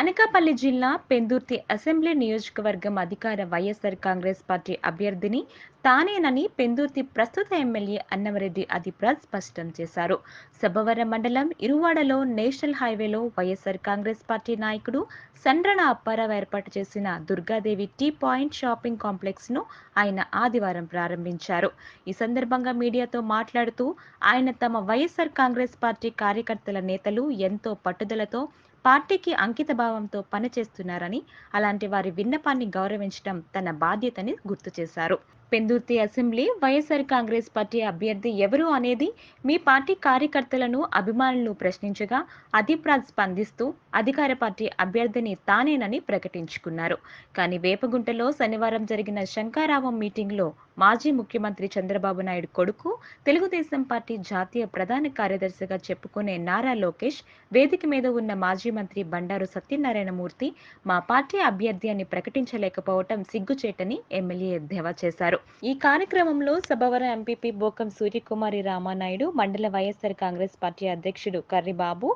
అనకాపల్లి జిల్లా పెందుర్తి అసెంబ్లీ నియోజకవర్గం అధికార వైఎస్ఆర్ కాంగ్రెస్ పార్టీ అభ్యర్థిని తానేనని పెందుర్తి ప్రస్తుత ఎమ్మెల్యే అన్నమరెడ్డి అదిప్రాజ్ స్పష్టం చేశారు. సబ్బవరం మండలం ఇరువాడలో నేషనల్ హైవేలో వైఎస్ఆర్ కాంగ్రెస్ పార్టీ నాయకుడు సండ్రణ అప్పారావు ఏర్పాటు చేసిన Durgadevi T point shopping complex ను ఆయన ఆదివారం ప్రారంభించారు. ఈ సందర్భంగా మీడియాతో మాట్లాడుతూ ఆయన తమ వైఎస్ఆర్ కాంగ్రెస్ పార్టీ కార్యకర్తల నేతలు ఎంతో పట్టుదలతో పార్టీకి అంకిత భావంతో పనిచేస్తున్నారని, అలాంటి వారి విన్నపాన్ని గౌరవించడం తన బాధ్యతని గుర్తు చేశారు. పెందుర్తి అసెంబ్లీ వైఎస్ఆర్ కాంగ్రెస్ పార్టీ అభ్యర్థి ఎవరు అనేది మీ పార్టీ కార్యకర్తలను, అభిమానులను ప్రశ్నించగా అదిప్రాజ్ స్పందిస్తూ అధికార పార్టీ అభ్యర్థిని తానేనని ప్రకటించుకున్నారు. కానీ వేపగుంటలో శనివారం జరిగిన శంఖారావం మీటింగ్లో మాజీ ముఖ్యమంత్రి చంద్రబాబు నాయుడు కొడుకు, తెలుగుదేశం పార్టీ జాతీయ ప్రధాన కార్యదర్శిగా చెప్పుకునే నారా లోకేష్ వేదిక మీద ఉన్న మాజీ మంత్రి బండారు సత్యనారాయణమూర్తి మా పార్టీ అభ్యర్థి అని ప్రకటించలేకపోవటం సిగ్గుచేటని ఎమ్మెల్యే ఎద్దేవా చేశారు. ఈ కార్యక్రమంలో సబ్బవరం ఎంపీపీ బోకం సూర్యకుమారి రామానాయుడు, మండల వైఎస్ఆర్ కాంగ్రెస్ పార్టీ అధ్యక్షుడు కర్రిబాబు,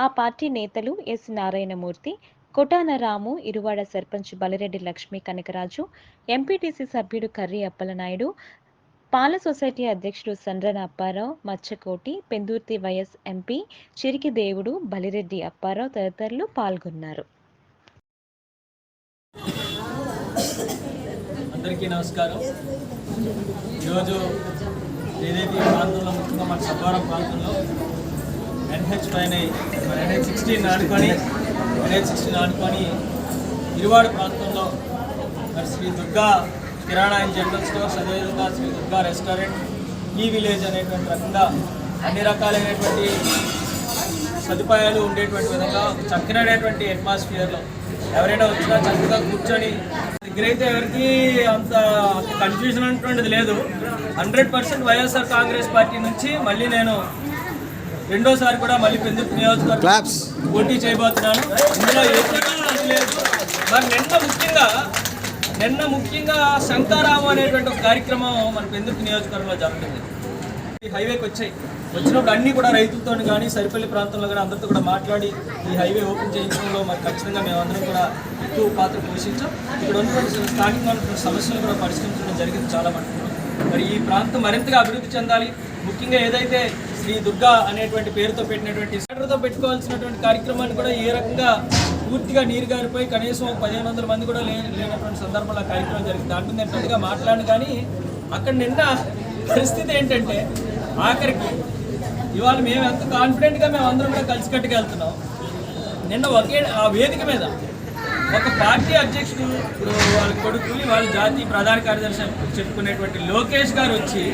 ఆ పార్టీ నేతలు ఎస్ నారాయణమూర్తి, కొటాన రాము, ఇరువాడ సర్పంచ్ బలిరెడ్డి లక్ష్మీ కనకరాజు, ఎంపీటీసీ సభ్యుడు కర్రి అప్పలనాయుడు, పాల సొసైటీ అధ్యక్షుడు సండ్రణ అప్పారావు, మచ్చకోటి, పెందుర్తి వైఎస్ ఎంపీ చిరికి దేవుడు, బలిరెడ్డి అప్పారావు తదితరులు పాల్గొన్నారు. అందరికీ నమస్కారం. ఈరోజు ఏదైతే ఈ ప్రాంతంలో ముఖ్యంగా మన సబ్బవరం ప్రాంతంలో NH పైన NH16 ఆనుకొని ఇరువాడ ప్రాంతంలో మరి శ్రీ దుర్గా కిరాణా అండ్ జనరల్ స్టోర్స్, అదేవిధంగా శ్రీ దుర్గా రెస్టారెంట్, ఈ విలేజ్ అనేటువంటి రకంగా అన్ని రకాలైనటువంటి సదుపాయాలు ఉండేటువంటి విధంగా చక్కనైనటువంటి అట్మాస్ఫియర్లో ఎవరైనా వచ్చినా చక్కగా కూర్చొని దగ్గరైతే ఎవరికి అంత కన్ఫ్యూజన్ అనేటువంటిది లేదు. 100% వైఎస్ఆర్ కాంగ్రెస్ పార్టీ నుంచి మళ్ళీ నేను రెండోసారి కూడా మళ్ళీ పెందుర్తి నియోజకవర్గం పోటీ చేయబోతున్నాను. ఇందులో ఏది లేదు. మరి నిన్న ముఖ్యంగా శంఖారావం అనేటువంటి ఒక కార్యక్రమం మన పెందుర్తి నియోజకవర్గంలో జరుగుతుంది. ఈ హైవేకి వచ్చినప్పుడు అన్నీ కూడా రైతులతో కానీ సరిపల్లి ప్రాంతంలో కానీ అందరితో కూడా మాట్లాడి ఈ హైవే ఓపెన్ చేయించడంలో మరి ఖచ్చితంగా మేమందరం కూడా ఎక్కువ పాత్ర పోషించాం. ఇక్కడ ఉన్నటువంటి స్థానికంగా ఉన్నటువంటి సమస్యలు కూడా పరిష్కరించడం జరిగింది చాలా మటుకు. మరి ఈ ప్రాంతం మరింతగా అభివృద్ధి చెందాలి. ముఖ్యంగా ఏదైతే శ్రీ దుర్గా అనేటువంటి పేరుతో పెట్టినటువంటి సెంటర్తో పెట్టుకోవాల్సినటువంటి కార్యక్రమాన్ని కూడా ఏ రకంగా పూర్తిగా నీరు గారిపోయి కనీసం 1500 మంది కూడా లేనటువంటి సందర్భంలో ఆ కార్యక్రమం జరిగింది. దాంట్లో నేను పెద్దగా మాట్లాడిన కానీ అక్కడ నిన్న పరిస్థితి ఏంటంటే ఆఖరికి ఇవాళ మేము ఎంత కాన్ఫిడెంట్గా మేము అందరం కూడా కలిసికట్టుగా వెళ్తున్నాం. నిన్న ఆ వేదిక మీద ఒక పార్టీ అధ్యక్షుడు, వాళ్ళ కొడుకు, వాళ్ళ జాతీయ ప్రధాన కార్యదర్శి చెప్పుకునేటువంటి లోకేష్ గారు వచ్చి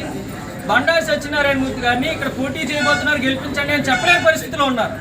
బండారు సత్యనారాయణమూర్తి గారిని ఇక్కడ పోటీ చేయబోతున్నారు, గెలిపించండి అని చెప్పలేని పరిస్థితిలో ఉన్నారు.